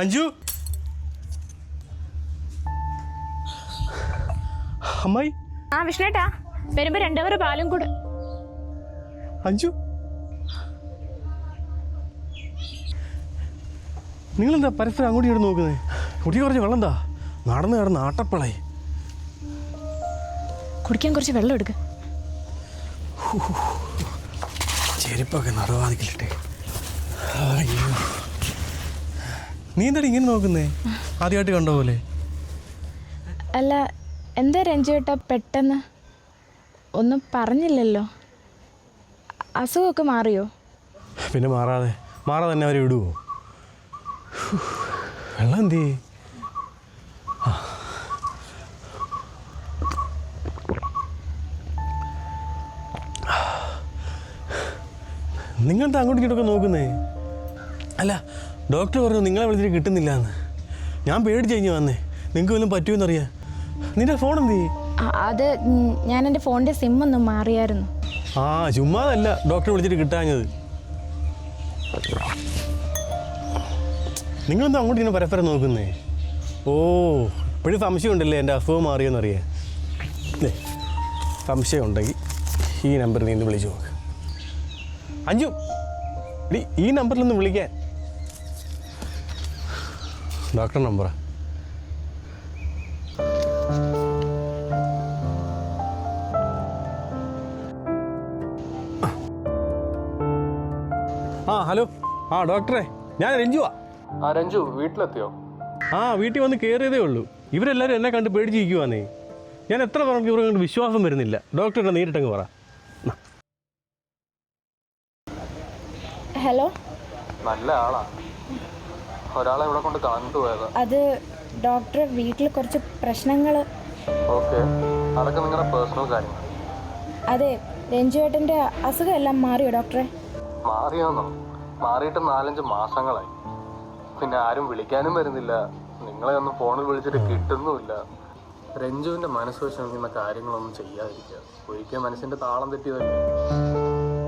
അഞ്ജു അമ്മായി. ആ വിഷ്ണുട്ടാ, വരുമ്പോ 2 കവർ പാലും കൂടെ. അഞ്ജു നിങ്ങളെന്താ പരസ്പരം അങ്ങോട്ട് ഇങ്ങോട്ട് നോക്കുന്നത്? കുട്ടി കുറച്ച് വെള്ളം എന്താ നടന്ന് കിടന്ന് ആട്ടപ്പളായി. കുടിക്കാൻ കുറച്ച് വെള്ളം എടുക്ക. ചെരുപ്പൊക്കെ നടുവാതിക്കില്ലേ. അയ്യോ, നീ എന്താ ഇങ്ങനെ നോക്കുന്നേ? ആദ്യമായിട്ട് കണ്ട പോലെ. അല്ല, എന്താ രഞ്ജുവേട്ടാ പെട്ടെന്ന് ഒന്നും പറഞ്ഞില്ലല്ലോ? അസുഖമൊക്കെ മാറിയോ? പിന്നെ മാറാതെ തന്നെ അവരെ വിടുവോ? വെള്ളം എന്തി? നിങ്ങളെന്താ അങ്ങോട്ടും ഇങ്ങോട്ടൊക്കെ നോക്കുന്നേ? അല്ല, ഡോക്ടർ പറഞ്ഞു നിങ്ങളെ വിളിച്ചിട്ട് കിട്ടുന്നില്ല എന്ന്. ഞാൻ പേടിച്ച് കഴിഞ്ഞ് വന്നേ, നിങ്ങൾക്ക് വല്ലതും പറ്റുമെന്നറിയാം. നിന്റെ ഫോൺ എന്തി? അത് ഞാൻ എൻ്റെ ഫോണിൻ്റെ സിം ഒന്ന് മാറിയായിരുന്നു. ആ, ചുമ്മാതല്ല ഡോക്ടറെ വിളിച്ചിട്ട് കിട്ടാഞ്ഞത്. നിങ്ങളെന്താ അങ്ങോട്ട് ഇങ്ങനെ പരസ്പരം നോക്കുന്നേ? ഓ, ഇപ്പോഴും സംശയം ഉണ്ടല്ലേ എൻ്റെ അസുഖം മാറിയെന്നറിയാം. സംശയം ഉണ്ടെങ്കിൽ ഈ നമ്പറിൽ നിന്ന് വിളിച്ചു നോക്ക്. അഞ്ജു, ഈ നമ്പറിലൊന്ന് വിളിക്കാൻ. ഡോക്ടർ നമ്പറാ. ആ ഹലോ. ആ ഡോക്ടറെ, ഞാൻ രഞ്ജുവാ. ആ രഞ്ജു, വീട്ടിലെത്തിയോ? ആ, വീട്ടിൽ വന്ന് കയറിയതേ ഉള്ളൂ. ഇവരെല്ലാവരും എന്നെ കണ്ട് പേടിച്ചിരിക്കുവാന്നേ. ഞാൻ എത്ര പറഞ്ഞു ഇവരെ കണ്ട് വിശ്വാസം വരുന്നില്ല. ഡോക്ടറെ നേരിട്ടങ്ങ് പറ. ഹലോ. നല്ല ആളാ. ഒരാളെ ഇവിടെ കൊണ്ട് കണ്ടുപോയതാ. അത് ഡോക്ടർ, വീട്ടിൽ കുറച്ച് പ്രശ്നങ്ങൾ. ഓക്കെ, അതൊക്കെ നിങ്ങളുടെ പേഴ്സണൽ കാര്യങ്ങൾ. അതെ, രഞ്ജുവേട്ടൻ്റെ അസുഖം എല്ലാം മാറിയോ ഡോക്ടറെ? മാറിയോന്നോ? മാറിയിട്ട് 4-5 മാസങ്ങളായി. പിന്നെ ആരും വിളിക്കാനും വരുന്നില്ല. നിങ്ങളെ ഒന്നും ഫോണിൽ വിളിച്ചിട്ട് കിട്ടുന്നുമില്ല. രഞ്ജുവിൻ്റെ മനസ്സ് വിഷമിക്കുന്ന കാര്യങ്ങളൊന്നും ചെയ്യാതിരിക്കുക. ഒരിക്കൽ മനസ്സിൻ്റെ താളം തെറ്റിയതല്ലേ.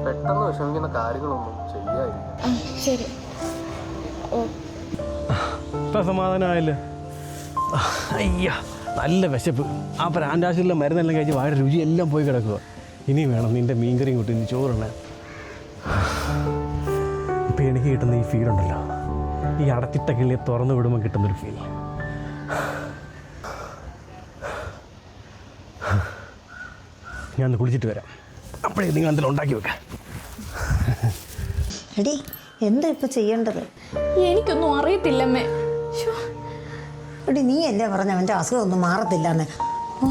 പെട്ടെന്ന് വിഷമിക്കുന്ന കാര്യങ്ങളൊന്നും ചെയ്യാതിരിക്കുക. ശരി. സമാധാനമായല്ലോ. അയ്യ, നല്ല വിശപ്പ്. ആ പ്രാൻഡാശിലെ മരുന്നെല്ലാം കഴിച്ച് വാഴ രുചി എല്ലാം പോയി കിടക്കുക. ഇനി വേണം നിൻ്റെ മീൻകറിയും കൂട്ടി ഇനി ചോറുണ്ണാൻ. ഇപ്പം എനിക്ക് കിട്ടുന്ന ഈ ഫീലുണ്ടല്ലോ, ഈ അടച്ചിട്ട കിളിയെ തുറന്നു വിടുമ്പോൾ കിട്ടുന്നൊരു ഫീൽ. ഞാൻ ഒന്ന് കുളിച്ചിട്ട് വരാം. അപ്പോഴേ നിങ്ങൾ എന്തെങ്കിലും ഉണ്ടാക്കി വെക്കാം. എടി, എന്താ ഇപ്പം ചെയ്യേണ്ടത്? എനിക്കൊന്നും അറിയത്തില്ലമ്മേ. എടി, നീ അല്ലേ പറഞ്ഞ അവൻ്റെ അസുഖമൊന്നും മാറത്തില്ലെന്ന്? ഓ,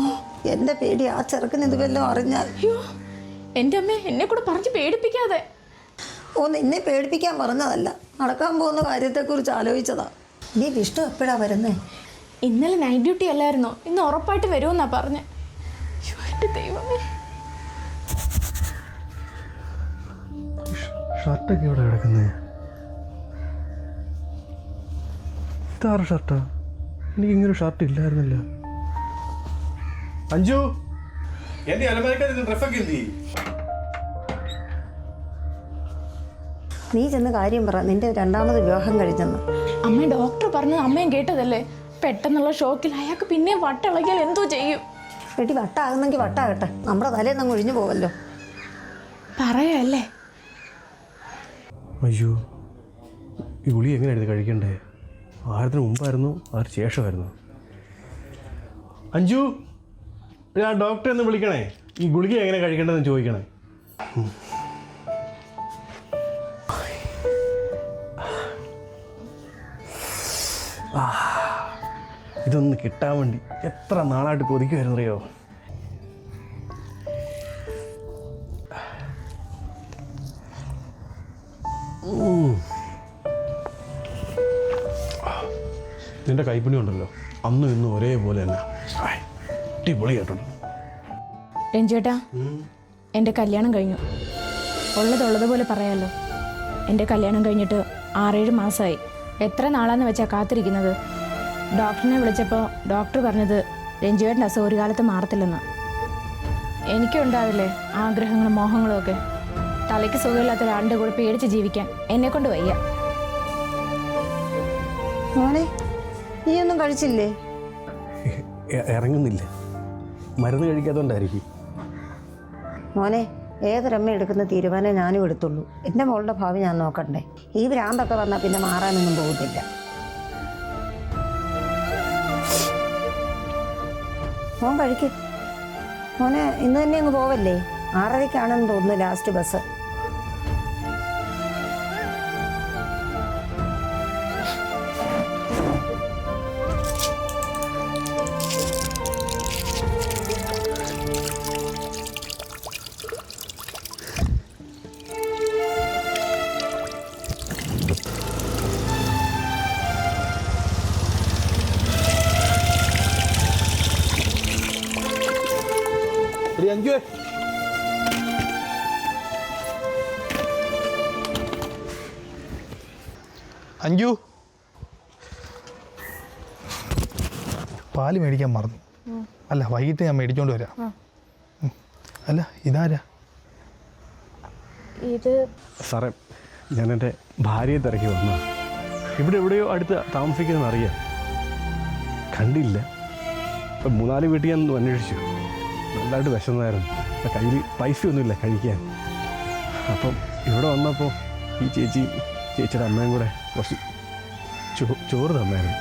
എൻ്റെ പേടി ആ ചെറുക്കന് ഇത് വല്ലതും അറിഞ്ഞാൽ. അയ്യോ, എൻ്റെ അമ്മ, എന്നെ കൂടെ പറഞ്ഞ് പേടിപ്പിക്കാതെ. ഓ, നിന്നെ പേടിപ്പിക്കാൻ പറഞ്ഞതല്ല, നടക്കാൻ പോകുന്ന കാര്യത്തെക്കുറിച്ച് ആലോചിച്ചതാ. നീ വിഷ്ണു എപ്പോഴാ വരുന്നേ? ഇന്നലെ നൈറ്റ് ഡ്യൂട്ടി അല്ലായിരുന്നോ? ഇന്ന് ഉറപ്പായിട്ട് വരുമെന്നാ പറഞ്ഞേ. എൻ്റെ ദൈവമേ, ഷർട്ടൊക്കെ ഇവിടെ കിടക്കുന്നേ. ഇതാറ് ഷർട്ടാ? എനിക്ക് ഇങ്ങനെ ഷർട്ട് ഇല്ലായിരുന്നില്ല. അഞ്ജു, എന്റെ അലമാരക്കാർ ഡ്രസ്സൊക്കെ എന്തി? നീ ചെന്ന് കാര്യം പറ, നിന്റെ 2ാമത് വിവാഹം കഴിഞ്ഞെന്ന്. അമ്മ, ഡോക്ടർ പറഞ്ഞത് അമ്മയും കേട്ടതല്ലേ? പെട്ടെന്നുള്ള ഷോക്കിൽ അയാൾക്ക് പിന്നെ വട്ടിളകിയാൽ എന്തോ ചെയ്യും? എടി, വട്ടാകുന്നെങ്കിൽ വട്ടാകട്ടെ, നമ്മുടെ തലേന്ന് അങ്ങ് ഒഴിഞ്ഞു പോവല്ലോ. പറയല്ലേ. അയ്യോ, ഈ ഗുളി എങ്ങനെയായിരുന്നു കഴിക്കണ്ടേ? ആഹാരത്തിന് മുമ്പായിരുന്നു, ആഹാരത്തിന് ശേഷമായിരുന്നു? അഞ്ജു, ഞാൻ ഡോക്ടറെ ഒന്ന് വിളിക്കണേ. ഈ ഗുളിക എങ്ങനെ കഴിക്കേണ്ടതെന്ന് ചോദിക്കണേ. ഇതൊന്ന് കിട്ടാൻ വേണ്ടി എത്ര നാളായിട്ട് കൊതിക്കുമായിരുന്നറിയോ? നിന്റെ കൈപ്പണി ഉണ്ടല്ലോ, അന്നും ഇന്നും ഒരേപോലെ തന്നെ അടിപൊളി കേട്ടുണ്ട്. രഞ്ജുവേട്ടാ, എൻ്റെ കല്യാണം കഴിഞ്ഞു. ഉള്ളതുള്ളതുപോലെ പറയാമല്ലോ. എൻ്റെ കല്യാണം കഴിഞ്ഞിട്ട് 6-7 മാസമായി. എത്ര നാളാന്ന് വെച്ചാൽ കാത്തിരിക്കുന്നത്. ഡോക്ടറിനെ വിളിച്ചപ്പോൾ ഡോക്ടർ പറഞ്ഞത് രഞ്ജുവേട്ടൻ്റെ അസുഖം ഒരു കാലത്ത് മാറത്തില്ലെന്ന്. എനിക്കുണ്ടാവില്ലേ ആഗ്രഹങ്ങളും മോഹങ്ങളും ഒക്കെ. തലയ്ക്ക് സുഖമില്ലാത്ത ഒരാളുടെ കൂടെ പേടിച്ച് ജീവിക്കാൻ എന്നെക്കൊണ്ട് വയ്യ. മോനെ നീയൊന്നും കഴിച്ചില്ലേ? ഇറങ്ങുന്നില്ല. മരുന്ന് കഴിക്കാത്തതുകൊണ്ടായിരിക്കും. മോനെ ഏതൊരമ്മ എടുക്കുന്ന തീരുമാനം ഞാനും എടുത്തുള്ളൂ. എൻ്റെ മോളുടെ ഭാവി ഞാൻ നോക്കണ്ടേ? ഈ ഭ്രാന്തൊക്കെ വന്നാൽ പിന്നെ മാറാനൊന്നും പോകുന്നില്ല. മോൻ കഴിക്കും. മോനെ ഇന്ന് തന്നെ അങ്ങ് പോവല്ലേ? 6:30-ക്കാണെന്ന് തോന്നുന്നു ലാസ്റ്റ് ബസ്. അഞ്ജു, അഞ്ജു പാല് മേടിക്കാൻ മറന്നു. അല്ല വൈകിട്ട് ഞാൻ മേടിച്ചോണ്ട് വരാം. അല്ല ഇതാരാ? ഇത് സാറേ, ഞാൻ എൻ്റെ ഭാര്യയെ തിരക്കി വന്നു. ഇവിടെ എവിടെയോ അടുത്ത് താമസിക്കുന്നതെന്ന് അറിയാം. കണ്ടില്ല. ഇപ്പം 3-4 വീട്ടിൽ ഞാൻ അന്വേഷിച്ചു. നല്ലതായിട്ട് വിശന്നായിരുന്നു. അപ്പം കയ്യിൽ പൈസയൊന്നുമില്ല കഴിക്കാൻ. അപ്പം ഇവിടെ വന്നപ്പോൾ ഈ ചേച്ചിയുടെ അമ്മയും കൂടെ കുറച്ച് ചോറ് തന്നായിരുന്നു.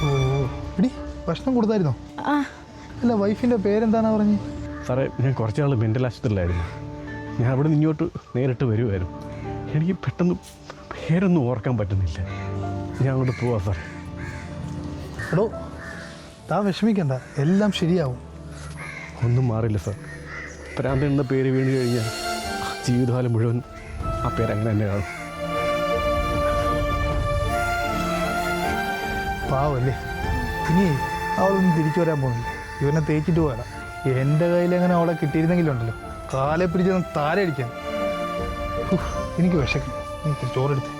ഓ എടി ഭക്ഷണം കൊടുത്തായിരുന്നോ? അല്ല വൈഫിൻ്റെ പേരെന്താണെന്ന് പറഞ്ഞു? സാറേ, ഞാൻ കുറച്ച് നാൾ മെൻ്റൽ ആശുപത്രിയിലായിരുന്നു. ഞാൻ അവിടെ നിന്ന് ഇങ്ങോട്ട് നേരിട്ട് വരുമായിരുന്നു. എനിക്ക് പെട്ടെന്ന് പേരൊന്നും ഓർക്കാൻ പറ്റുന്നില്ല. ഞാൻ അങ്ങോട്ട് പോവാം സാറേ. എടോ താൻ വിഷമിക്കണ്ട, എല്ലാം ശരിയാവും. ഒന്നും മാറില്ല സാർ. പ്രാന്തൻ എന്ന പേര് വീണ് കഴിഞ്ഞാൽ ജീവിതകാലം മുഴുവൻ ആ പേര് അങ്ങനെ തന്നെ കാണും. പാവല്ലേ, ഇനി അവളൊന്നും തിരിച്ചു വരാൻ പോകുന്നില്ല. ഇവനെ തേച്ചിട്ട് പോകാം. എൻ്റെ കയ്യിലെങ്ങനെ അവളെ കിട്ടിയിരുന്നെങ്കിലുണ്ടല്ലോ, കാലെ പിടിച്ചൊന്ന് താരടിക്കാൻ. എനിക്ക് വിശക്കും. നീ ചോറെടുത്ത്